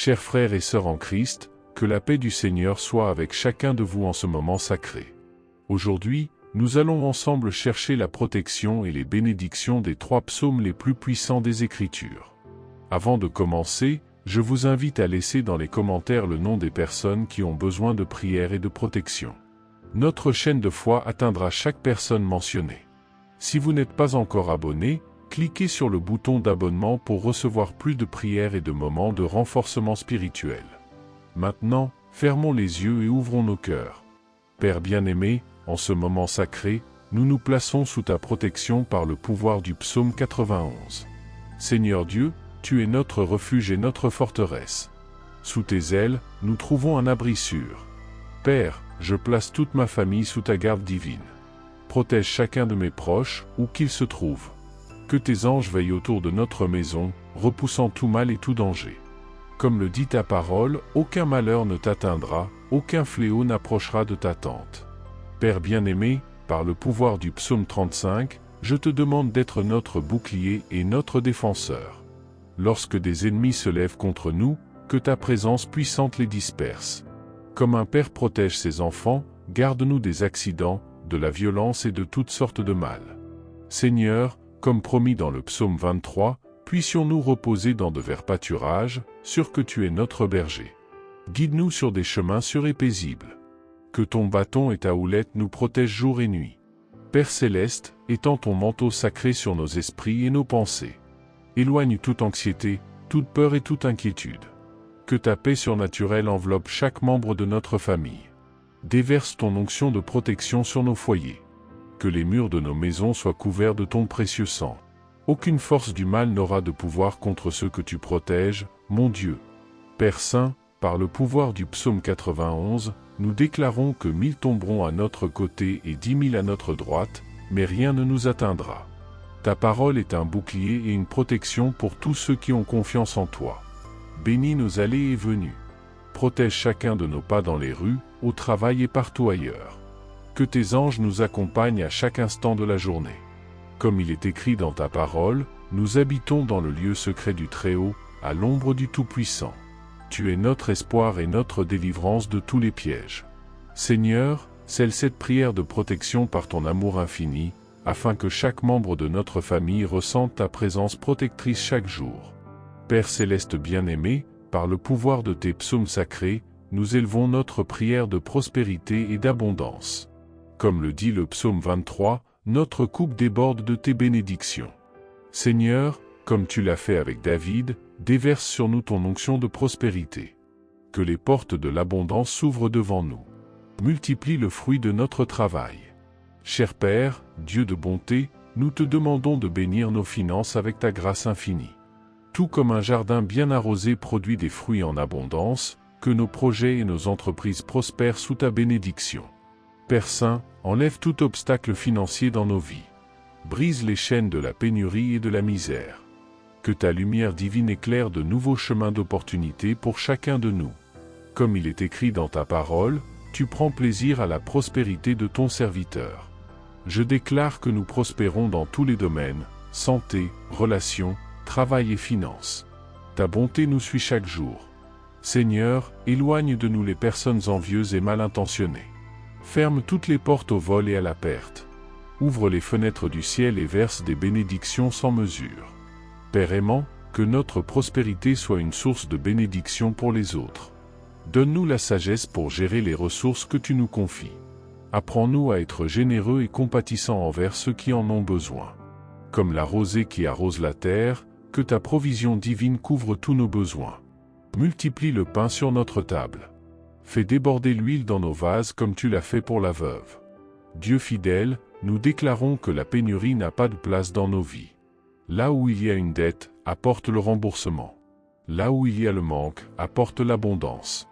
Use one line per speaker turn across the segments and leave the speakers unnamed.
Chers frères et sœurs en Christ, que la paix du Seigneur soit avec chacun de vous en ce moment sacré. Aujourd'hui, nous allons ensemble chercher la protection et les bénédictions des 3 psaumes les plus puissants des Écritures. Avant de commencer, je vous invite à laisser dans les commentaires le nom des personnes qui ont besoin de prière et de protection. Notre chaîne de foi atteindra chaque personne mentionnée. Si vous n'êtes pas encore abonné, cliquez sur le bouton d'abonnement pour recevoir plus de prières et de moments de renforcement spirituel. Maintenant, fermons les yeux et ouvrons nos cœurs. Père bien-aimé, en ce moment sacré, nous nous plaçons sous ta protection par le pouvoir du psaume 91. Seigneur Dieu, tu es notre refuge et notre forteresse. Sous tes ailes, nous trouvons un abri sûr. Père, je place toute ma famille sous ta garde divine. Protège chacun de mes proches, où qu'ils se trouvent. Que tes anges veillent autour de notre maison, repoussant tout mal et tout danger. Comme le dit ta parole, aucun malheur ne t'atteindra, aucun fléau n'approchera de ta tente. Père bien-aimé, par le pouvoir du psaume 35, je te demande d'être notre bouclier et notre défenseur. Lorsque des ennemis se lèvent contre nous, que ta présence puissante les disperse. Comme un père protège ses enfants, garde-nous des accidents, de la violence et de toutes sortes de mal. Seigneur, comme promis dans le psaume 23, puissions-nous reposer dans de verts pâturages, sûr que tu es notre berger. Guide-nous sur des chemins sûrs et paisibles. Que ton bâton et ta houlette nous protègent jour et nuit. Père céleste, étends ton manteau sacré sur nos esprits et nos pensées. Éloigne toute anxiété, toute peur et toute inquiétude. Que ta paix surnaturelle enveloppe chaque membre de notre famille. Déverse ton onction de protection sur nos foyers. Que les murs de nos maisons soient couverts de ton précieux sang. Aucune force du mal n'aura de pouvoir contre ceux que tu protèges, mon Dieu. Père saint, par le pouvoir du psaume 91, nous déclarons que 1000 tomberont à notre côté et 10 000 à notre droite, mais rien ne nous atteindra. Ta parole est un bouclier et une protection pour tous ceux qui ont confiance en toi. Bénis nos allées et venues. Protège chacun de nos pas dans les rues, au travail et partout ailleurs. Que tes anges nous accompagnent à chaque instant de la journée. Comme il est écrit dans ta parole, nous habitons dans le lieu secret du Très-Haut, à l'ombre du Tout-Puissant. Tu es notre espoir et notre délivrance de tous les pièges. Seigneur, scelle cette prière de protection par ton amour infini, afin que chaque membre de notre famille ressente ta présence protectrice chaque jour. Père céleste bien-aimé, par le pouvoir de tes psaumes sacrés, nous élevons notre prière de prospérité et d'abondance. Comme le dit le psaume 23, notre coupe déborde de tes bénédictions. Seigneur, comme tu l'as fait avec David, déverse sur nous ton onction de prospérité. Que les portes de l'abondance s'ouvrent devant nous. Multiplie le fruit de notre travail. Cher Père, Dieu de bonté, nous te demandons de bénir nos finances avec ta grâce infinie. Tout comme un jardin bien arrosé produit des fruits en abondance, que nos projets et nos entreprises prospèrent sous ta bénédiction. Père Saint, enlève tout obstacle financier dans nos vies. Brise les chaînes de la pénurie et de la misère. Que ta lumière divine éclaire de nouveaux chemins d'opportunité pour chacun de nous. Comme il est écrit dans ta parole, tu prends plaisir à la prospérité de ton serviteur. Je déclare que nous prospérons dans tous les domaines, santé, relations, travail et finances. Ta bonté nous suit chaque jour. Seigneur, éloigne de nous les personnes envieuses et mal intentionnées. Ferme toutes les portes au vol et à la perte. Ouvre les fenêtres du ciel et verse des bénédictions sans mesure. Père aimant, que notre prospérité soit une source de bénédiction pour les autres. Donne-nous la sagesse pour gérer les ressources que tu nous confies. Apprends-nous à être généreux et compatissants envers ceux qui en ont besoin. Comme la rosée qui arrose la terre, que ta provision divine couvre tous nos besoins. Multiplie le pain sur notre table. Fais déborder l'huile dans nos vases comme tu l'as fait pour la veuve. Dieu fidèle, nous déclarons que la pénurie n'a pas de place dans nos vies. Là où il y a une dette, apporte le remboursement. Là où il y a le manque, apporte l'abondance.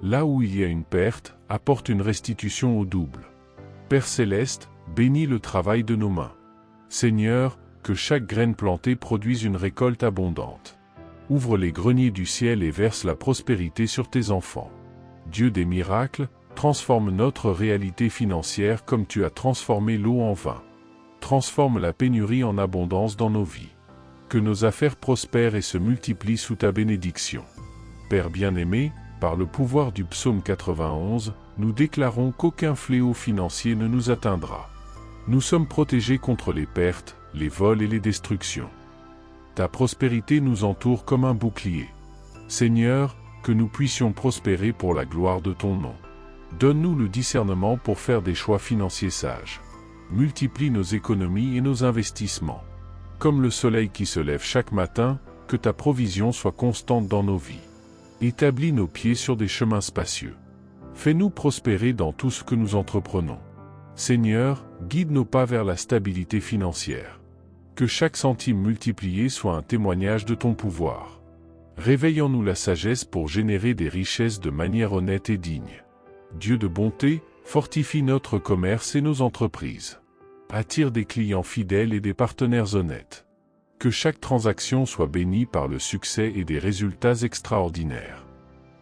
Là où il y a une perte, apporte une restitution au double. Père céleste, bénis le travail de nos mains. Seigneur, que chaque graine plantée produise une récolte abondante. Ouvre les greniers du ciel et verse la prospérité sur tes enfants. Dieu des miracles, transforme notre réalité financière comme tu as transformé l'eau en vin. Transforme la pénurie en abondance dans nos vies. Que nos affaires prospèrent et se multiplient sous ta bénédiction. Père bien-aimé, par le pouvoir du psaume 91, nous déclarons qu'aucun fléau financier ne nous atteindra. Nous sommes protégés contre les pertes, les vols et les destructions. Ta prospérité nous entoure comme un bouclier. Seigneur, que nous puissions prospérer pour la gloire de ton nom. Donne-nous le discernement pour faire des choix financiers sages. Multiplie nos économies et nos investissements. Comme le soleil qui se lève chaque matin, que ta provision soit constante dans nos vies. Établis nos pieds sur des chemins spacieux. Fais-nous prospérer dans tout ce que nous entreprenons. Seigneur, guide nos pas vers la stabilité financière. Que chaque centime multiplié soit un témoignage de ton pouvoir. Réveille en nous la sagesse pour générer des richesses de manière honnête et digne. Dieu de bonté, fortifie notre commerce et nos entreprises. Attire des clients fidèles et des partenaires honnêtes. Que chaque transaction soit bénie par le succès et des résultats extraordinaires.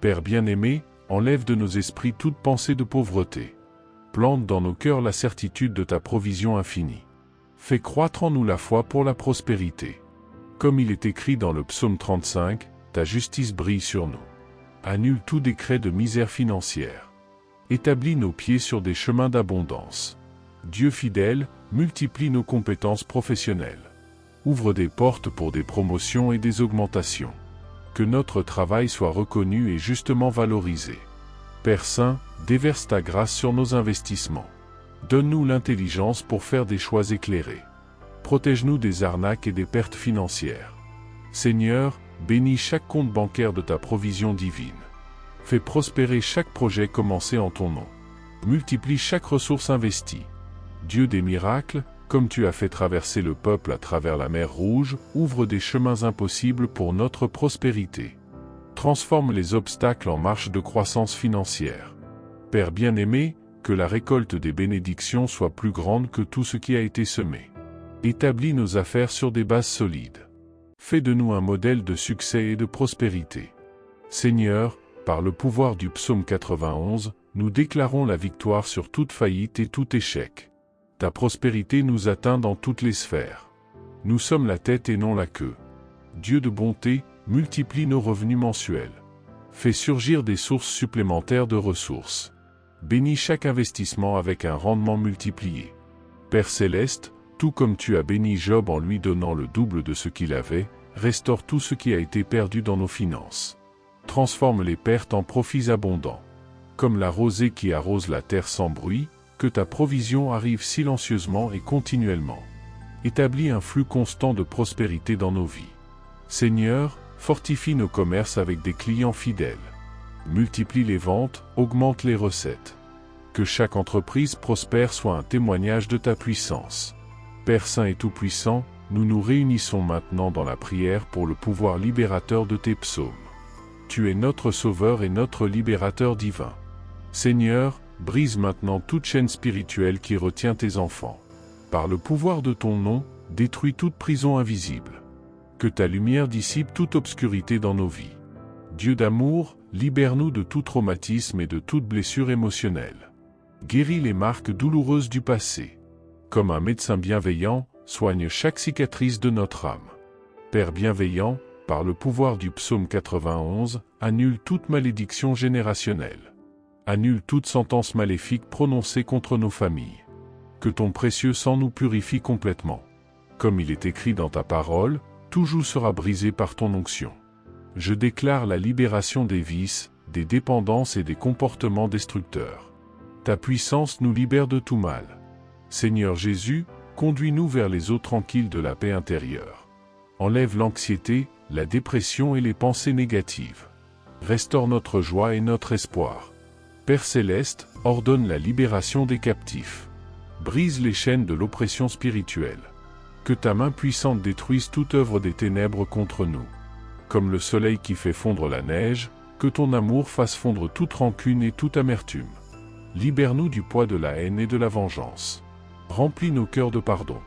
Père bien-aimé, enlève de nos esprits toute pensée de pauvreté. Plante dans nos cœurs la certitude de ta provision infinie. Fais croître en nous la foi pour la prospérité. Comme il est écrit dans le psaume 35, ta justice brille sur nous. Annule tout décret de misère financière. Établis nos pieds sur des chemins d'abondance. Dieu fidèle, multiplie nos compétences professionnelles. Ouvre des portes pour des promotions et des augmentations. Que notre travail soit reconnu et justement valorisé. Père Saint, déverse ta grâce sur nos investissements. Donne-nous l'intelligence pour faire des choix éclairés. Protège-nous des arnaques et des pertes financières. Seigneur, bénis chaque compte bancaire de ta provision divine. Fais prospérer chaque projet commencé en ton nom. Multiplie chaque ressource investie. Dieu des miracles, comme tu as fait traverser le peuple à travers la mer Rouge, ouvre des chemins impossibles pour notre prospérité. Transforme les obstacles en marche de croissance financière. Père bien-aimé, que la récolte des bénédictions soit plus grande que tout ce qui a été semé. Établis nos affaires sur des bases solides. Fais de nous un modèle de succès et de prospérité. Seigneur, par le pouvoir du psaume 91, nous déclarons la victoire sur toute faillite et tout échec. Ta prospérité nous atteint dans toutes les sphères. Nous sommes la tête et non la queue. Dieu de bonté, multiplie nos revenus mensuels. Fais surgir des sources supplémentaires de ressources. Bénis chaque investissement avec un rendement multiplié. Père céleste, tout comme tu as béni Job en lui donnant le double de ce qu'il avait, restaure tout ce qui a été perdu dans nos finances. Transforme les pertes en profits abondants. Comme la rosée qui arrose la terre sans bruit, que ta provision arrive silencieusement et continuellement. Établis un flux constant de prospérité dans nos vies. Seigneur, fortifie nos commerces avec des clients fidèles. Multiplie les ventes, augmente les recettes. Que chaque entreprise prospère soit un témoignage de ta puissance. Père Saint et Tout-Puissant, nous nous réunissons maintenant dans la prière pour le pouvoir libérateur de tes psaumes. Tu es notre Sauveur et notre Libérateur divin. Seigneur, brise maintenant toute chaîne spirituelle qui retient tes enfants. Par le pouvoir de ton nom, détruis toute prison invisible. Que ta lumière dissipe toute obscurité dans nos vies. Dieu d'amour, libère-nous de tout traumatisme et de toute blessure émotionnelle. Guéris les marques douloureuses du passé. Comme un médecin bienveillant, soigne chaque cicatrice de notre âme. Père bienveillant, par le pouvoir du psaume 91, annule toute malédiction générationnelle. Annule toute sentence maléfique prononcée contre nos familles. Que ton précieux sang nous purifie complètement. Comme il est écrit dans ta parole, tout joug sera brisé par ton onction. Je déclare la libération des vices, des dépendances et des comportements destructeurs. Ta puissance nous libère de tout mal. Seigneur Jésus, conduis-nous vers les eaux tranquilles de la paix intérieure. Enlève l'anxiété, la dépression et les pensées négatives. Restaure notre joie et notre espoir. Père céleste, ordonne la libération des captifs. Brise les chaînes de l'oppression spirituelle. Que ta main puissante détruise toute œuvre des ténèbres contre nous. Comme le soleil qui fait fondre la neige, que ton amour fasse fondre toute rancune et toute amertume. Libère-nous du poids de la haine et de la vengeance. Remplis nos cœurs de pardon.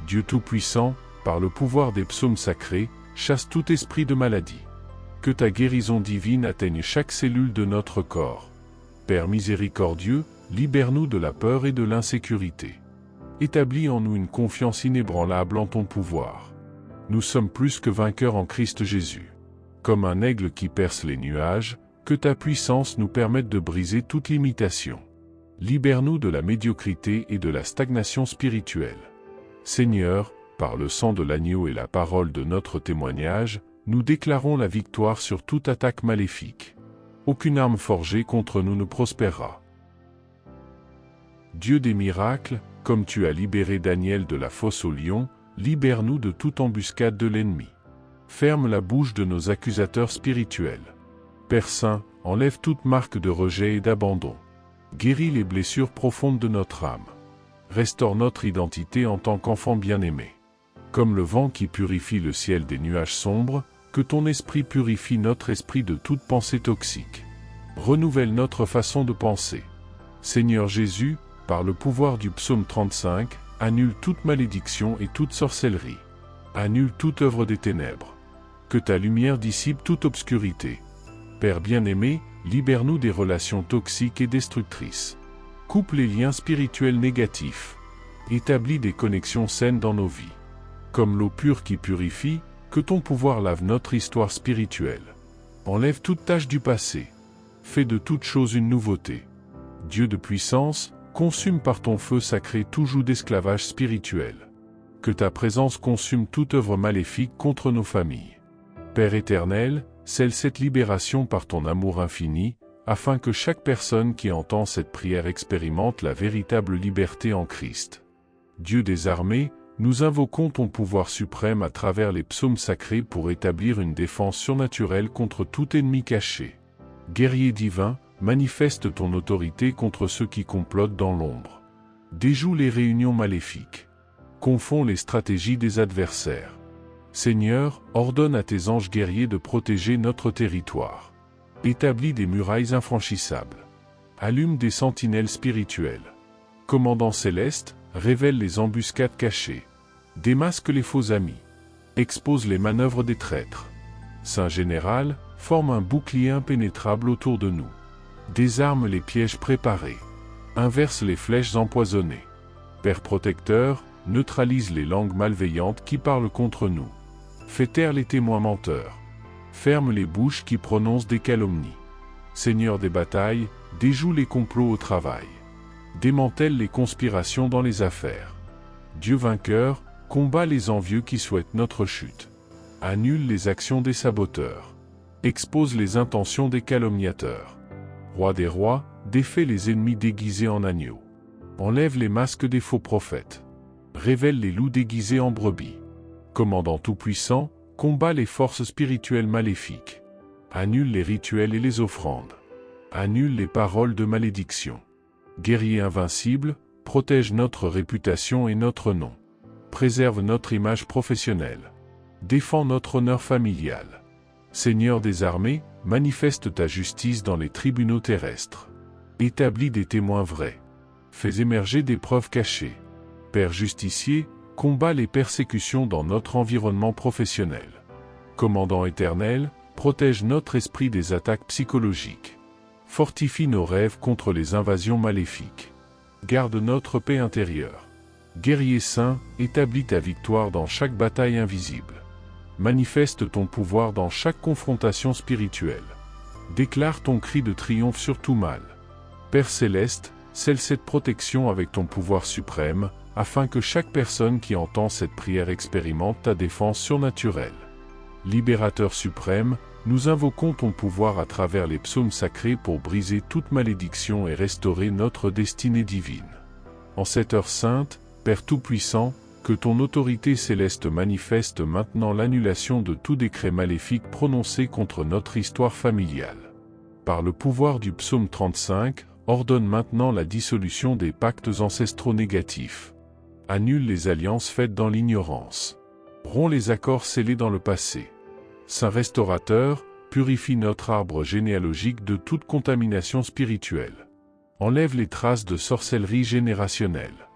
Dieu Tout-Puissant, par le pouvoir des psaumes sacrés, chasse tout esprit de maladie. Que ta guérison divine atteigne chaque cellule de notre corps. Père miséricordieux, libère-nous de la peur et de l'insécurité. Établis en nous une confiance inébranlable en ton pouvoir. Nous sommes plus que vainqueurs en Christ Jésus. Comme un aigle qui perce les nuages, que ta puissance nous permette de briser toute limitation. Libère-nous de la médiocrité et de la stagnation spirituelle. Seigneur, par le sang de l'agneau et la parole de notre témoignage, nous déclarons la victoire sur toute attaque maléfique. Aucune arme forgée contre nous ne prospérera. Dieu des miracles, comme tu as libéré Daniel de la fosse au lion, libère-nous de toute embuscade de l'ennemi. Ferme la bouche de nos accusateurs spirituels. Père Saint, enlève toute marque de rejet et d'abandon. Guéris les blessures profondes de notre âme. Restaure notre identité en tant qu'enfant bien-aimé. Comme le vent qui purifie le ciel des nuages sombres, que ton esprit purifie notre esprit de toute pensée toxique. Renouvelle notre façon de penser. Seigneur Jésus, par le pouvoir du psaume 35, annule toute malédiction et toute sorcellerie. Annule toute œuvre des ténèbres. Que ta lumière dissipe toute obscurité. Père bien-aimé, libère-nous des relations toxiques et destructrices. Coupe les liens spirituels négatifs. Établis des connexions saines dans nos vies. Comme l'eau pure qui purifie, que ton pouvoir lave notre histoire spirituelle. Enlève toute tache du passé. Fais de toute chose une nouveauté. Dieu de puissance, consume par ton feu sacré tout joug d'esclavage spirituel. Que ta présence consume toute œuvre maléfique contre nos familles. Père éternel, scelle cette libération par ton amour infini, afin que chaque personne qui entend cette prière expérimente la véritable liberté en Christ. Dieu des armées, nous invoquons ton pouvoir suprême à travers les psaumes sacrés pour établir une défense surnaturelle contre tout ennemi caché. Guerrier divin, manifeste ton autorité contre ceux qui complotent dans l'ombre. Déjoue les réunions maléfiques. Confonds les stratégies des adversaires. Seigneur, ordonne à tes anges guerriers de protéger notre territoire. Établis des murailles infranchissables. Allume des sentinelles spirituelles. Commandant céleste, révèle les embuscades cachées. Démasque les faux amis. Expose les manœuvres des traîtres. Saint Général, forme un bouclier impénétrable autour de nous. Désarme les pièges préparés. Inverse les flèches empoisonnées. Père protecteur, neutralise les langues malveillantes qui parlent contre nous. Fais taire les témoins menteurs. Ferme les bouches qui prononcent des calomnies. Seigneur des batailles, déjoue les complots au travail. Démantèle les conspirations dans les affaires. Dieu vainqueur, combat les envieux qui souhaitent notre chute. Annule les actions des saboteurs. Expose les intentions des calomniateurs. Roi des rois, défait les ennemis déguisés en agneaux. Enlève les masques des faux prophètes. Révèle les loups déguisés en brebis. Commandant tout-puissant, combat les forces spirituelles maléfiques. Annule les rituels et les offrandes. Annule les paroles de malédiction. Guerrier invincible, protège notre réputation et notre nom. Préserve notre image professionnelle. Défends notre honneur familial. Seigneur des armées, manifeste ta justice dans les tribunaux terrestres. Établis des témoins vrais. Fais émerger des preuves cachées. Père justicier, combat les persécutions dans notre environnement professionnel. Commandant éternel, protège notre esprit des attaques psychologiques. Fortifie nos rêves contre les invasions maléfiques. Garde notre paix intérieure. Guerrier saint, établis ta victoire dans chaque bataille invisible. Manifeste ton pouvoir dans chaque confrontation spirituelle. Déclare ton cri de triomphe sur tout mal. Père céleste, scelle cette protection avec ton pouvoir suprême, afin que chaque personne qui entend cette prière expérimente ta défense surnaturelle. Libérateur suprême, nous invoquons ton pouvoir à travers les psaumes sacrés pour briser toute malédiction et restaurer notre destinée divine. En cette heure sainte, Père Tout-Puissant, que ton autorité céleste manifeste maintenant l'annulation de tout décret maléfique prononcé contre notre histoire familiale. Par le pouvoir du psaume 35, ordonne maintenant la dissolution des pactes ancestraux négatifs. Annule les alliances faites dans l'ignorance. Romps les accords scellés dans le passé. Saint restaurateur, purifie notre arbre généalogique de toute contamination spirituelle. Enlève les traces de sorcellerie générationnelle.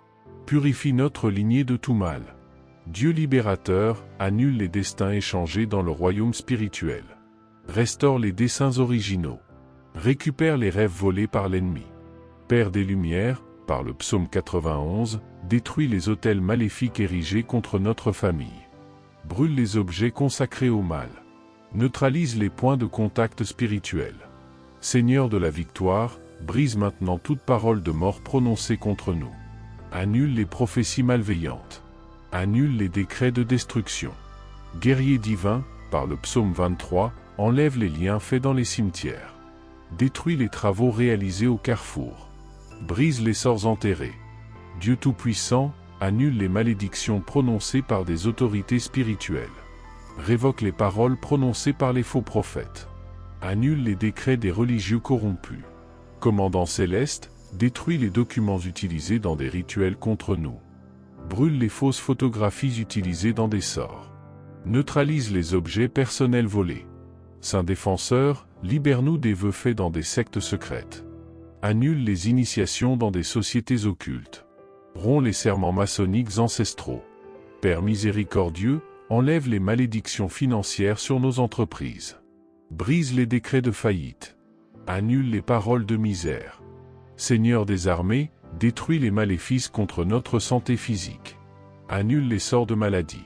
Purifie notre lignée de tout mal. Dieu libérateur, annule les destins échangés dans le royaume spirituel. Restaure les desseins originaux. Récupère les rêves volés par l'ennemi. Père des Lumières, par le psaume 91, détruit les autels maléfiques érigés contre notre famille. Brûle les objets consacrés au mal. Neutralise les points de contact spirituels. Seigneur de la victoire, brise maintenant toute parole de mort prononcée contre nous. Annule les prophéties malveillantes. Annule les décrets de destruction. Guerrier divin, par le psaume 23, enlève les liens faits dans les cimetières. Détruis les travaux réalisés au carrefour. Brise les sorts enterrés. Dieu Tout-Puissant, annule les malédictions prononcées par des autorités spirituelles. Révoque les paroles prononcées par les faux prophètes. Annule les décrets des religieux corrompus. Commandant céleste, détruis les documents utilisés dans des rituels contre nous. Brûle les fausses photographies utilisées dans des sorts. Neutralise les objets personnels volés. Saint défenseur, libère-nous des vœux faits dans des sectes secrètes. Annule les initiations dans des sociétés occultes. Romps les serments maçonniques ancestraux. Père miséricordieux, enlève les malédictions financières sur nos entreprises. Brise les décrets de faillite. Annule les paroles de misère. Seigneur des armées, détruis les maléfices contre notre santé physique. Annule les sorts de maladie.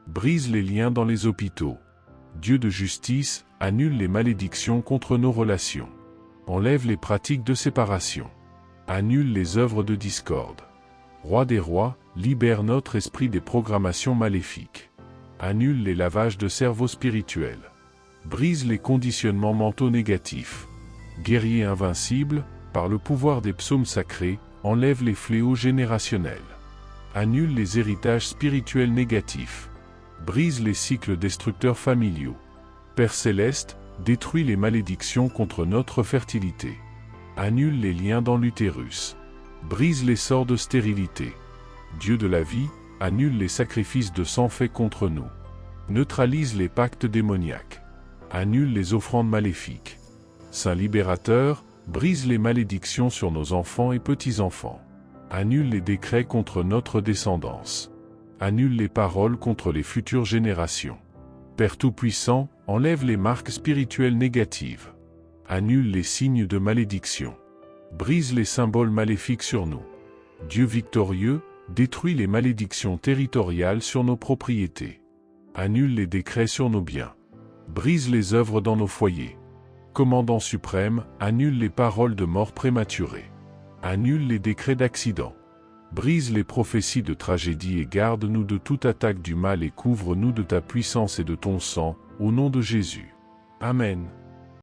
Brise les liens dans les hôpitaux. Dieu de justice, annule les malédictions contre nos relations. Enlève les pratiques de séparation. Annule les œuvres de discorde. Roi des rois, libère notre esprit des programmations maléfiques. Annule les lavages de cerveau spirituel. Brise les conditionnements mentaux négatifs. Guerrier invincible, par le pouvoir des psaumes sacrés, enlève les fléaux générationnels. Annule les héritages spirituels négatifs. Brise les cycles destructeurs familiaux. Père céleste, détruis les malédictions contre notre fertilité. Annule les liens dans l'utérus. Brise les sorts de stérilité. Dieu de la vie, annule les sacrifices de sang faits contre nous. Neutralise les pactes démoniaques. Annule les offrandes maléfiques. Saint libérateur, brise les malédictions sur nos enfants et petits-enfants. Annule les décrets contre notre descendance. Annule les paroles contre les futures générations. Père Tout-Puissant, enlève les marques spirituelles négatives. Annule les signes de malédiction. Brise les symboles maléfiques sur nous. Dieu victorieux, détruis les malédictions territoriales sur nos propriétés. Annule les décrets sur nos biens. Brise les œuvres dans nos foyers. Commandant suprême, annule les paroles de mort prématurée. Annule les décrets d'accident. Brise les prophéties de tragédie et garde-nous de toute attaque du mal et couvre-nous de ta puissance et de ton sang, au nom de Jésus. Amen.